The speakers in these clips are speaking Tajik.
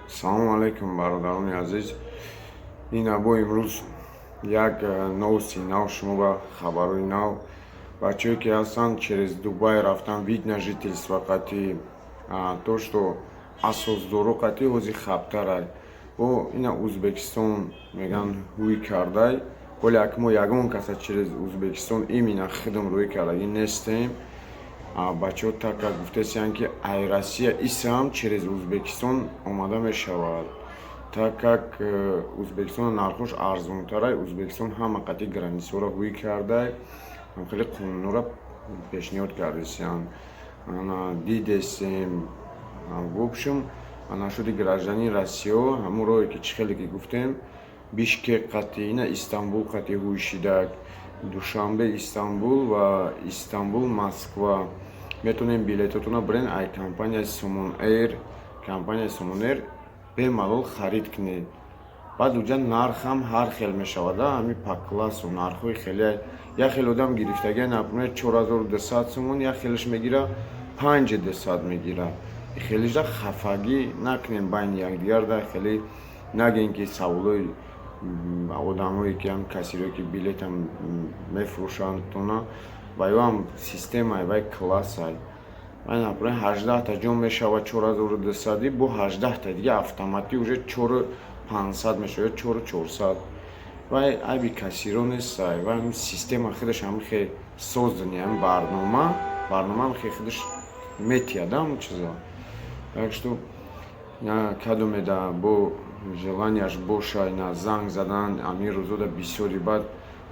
Салом алейкум, бародарони азиз. Ин або имрӯз як новости нав шумо хабарои нав. Бачаҳое ки ҳастанд через Дубай рафтан вид на жительство қати то, что асосдоро қати ҳози хабтарай. Бо ина Узбекистон меган ҳуй кардай. Вале акмо ягон каса через Узбекистон имина хидм рӯй кардаги нестем. Бачаҳо так как гуфтесиянд ки Ай Россия исам через Узбекистон омада мешавад. Так как Узбекистон нархош арзонтарай, Узбекистон ҳама қати границаро ҳуй кардай. Хеле қонунро пешниҳод кардесиянд. Дидесем в общем нашуди гражданин Россия ҳамун роҳе ки чӣ хеле ки гуфтем Бишкек қати ина Истанбул қати ҳуй шидак. Душанбе Истанбул ва Истанбул Москва. Метонем билетотуна бирен ай компанияи Somon Air бемалол харид кунед. Баъд уҷа нархам ҳар хел мешавад, ҳами пакласу нархҳои хеле. Як хел одам гирифтагия например 4200 сомон, як хелеш мегира 5200 мегира. Хелиша хафагӣ накунем байни якдигар, да хеле нагем ки саволои одамое ки ҳам касиро ки билетам мефурӯшанд тона ва ё ҳам системаи вай классай. Вай например 18 та ҷон мешавад 4200, бо 18 та дига автоматик уже 4500 мешавад, 4400. Вай айби касиро нестай. Вай система худаш ҳам хе создани, ҳам барнома хе худаш метияд ҳам чиза. Так что кадоме да бо желанияш бошай на занг задан амир рӯзода бисёри баъд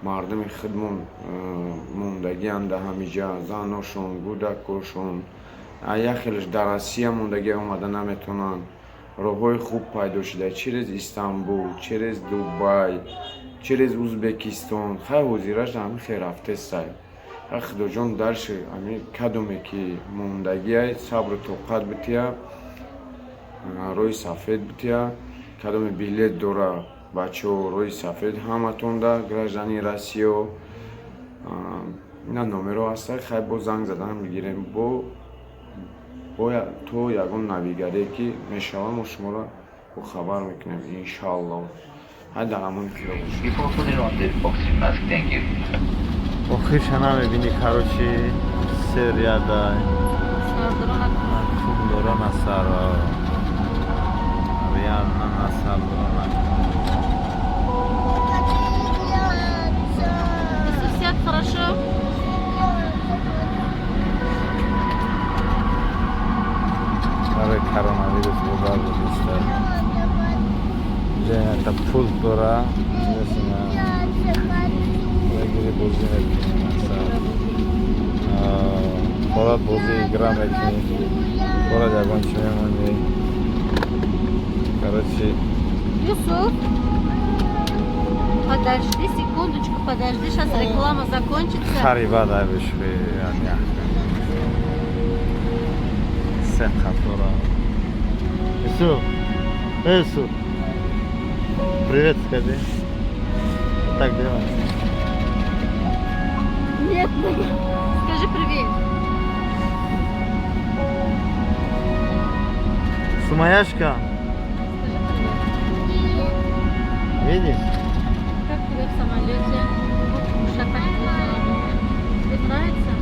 мардуми хидмон мондагианд да ҳамиҷа заношон кӯдакошон як хелеш дар Россия мондагӣ омада наметавонанд. роҳҳои хуб пайдо шуда через Истанбул, через Дубай, через Узбекистон. Хай ҳозираш ҳами хе рафтестай. Худоҷон дарши ами кадоме ки мондагиай сабру тоқат бития, роҳи сафед бития. Кадоме билет дора бачаҳо роҳи сафед ҳаматон да гражданин Россия. Ина номеро ҳастай, хай бо занг задан мегирем бо то ягон навигарие ки мешава мо шуморо бохабар мекунем иншаллоҳ. Ҳай дар амони худо бошед. охирша намебини короче сериядай дора насаро реально насар дора накун. Сосед, хорошо? برای کرونا گذار بودیسته جای تا پول داره میرسونه بگیری بوزی نکنی فقط بوزی گرام نکنی فقط یکان چی میمونی короче Юсуф, подожди секундочку, подожди, сейчас реклама закончится. خریبه дай بشوی یعنی سه خطورا Ису, привет скажи. Так делай. Нет, скажи привет. Сумаяшка, видишь? Как тебе в самолете? Шатать тебе нравится?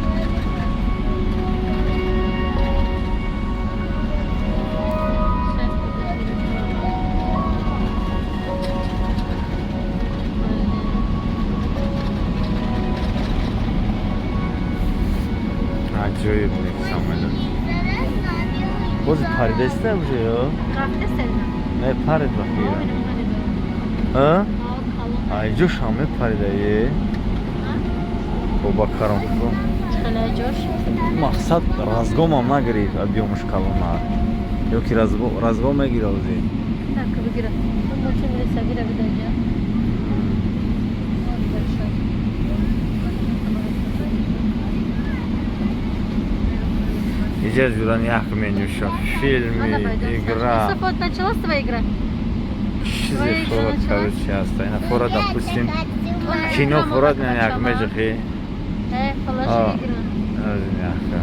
Acayip bir samolot. Bozu parideste mi şey o? Rafte sevdim. Ne parid bakıyor? Ha? Ay coş hamle parideyi. Bu bakarım bu. Çıkala coş. Maksat razgomam na girip abyomuş kalınlar. Yok ki razgoma gir oldu. Так, выигра. Мы учились играть в дядя. Здесь журан як меню шо. Фильмы, игра. Юсуф, началась твоя игра? Чизи форад короче аста. Ина форад допустим. Кино форад мен як меҷахи. Положи игру. Аз яка.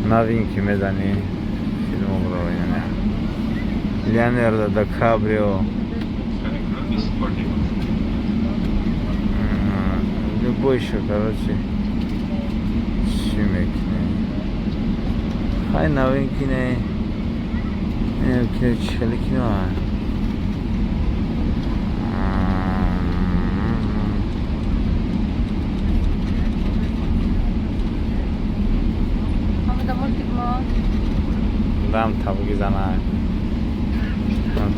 Новинки медани. Фильмовро яна. Leonardo DiCaprio. Любой еще, короче, шумекне. Хай новинкине. Кино чхали кино. Hamıda multik ma. Dam tabii zana.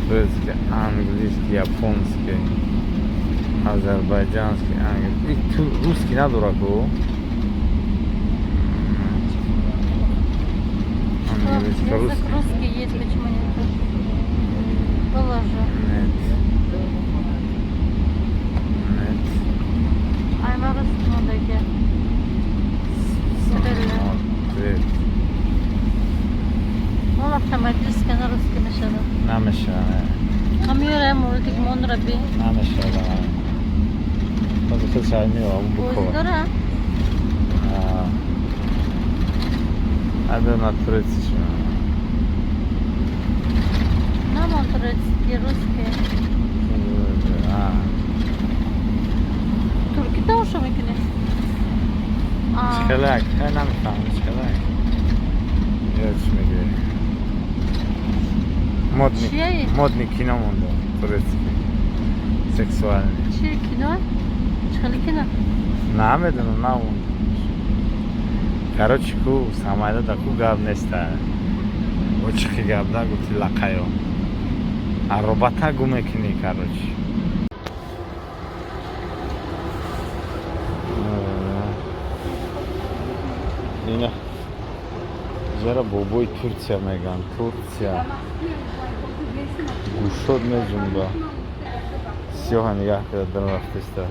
Турецкий, английский, японский, азербайджанский, английский. Русский на дураку. Английский, Язык русский. русский есть, почему нет? Положу. Нет. Нет. Ayma russki modaki. Смотреть. Mola tamadriska na ruski mešano. Намешано. Amira multik monrabi. Намешано. Просто сейчас не было, буква. Bozdora. Hadi na турецкий. Nam turecki, ruski. Turki de hoşuma gidiyor. Çıkalak. Hemen tamam çıkalak. Yarışma Чей? Модный кино мунда, турецкий. Сексуальный. Чи kino? Çıkalı kino. Намедано на он. Короче, ку самайда да ку гап неста. Очки гап да гути лакайо. А робота гумекини, короче. Ина. Зара бобой Турция меган, Турция. Гушод меджунда. Всё нигах кадар вақтиста.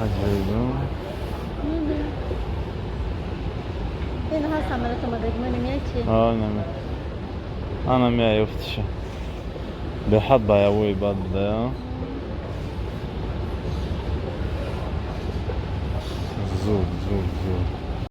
Acayip. Ben ha samara tamadık benim yaçı. أنا ما يفتش بحبها يا أبوي بدها زود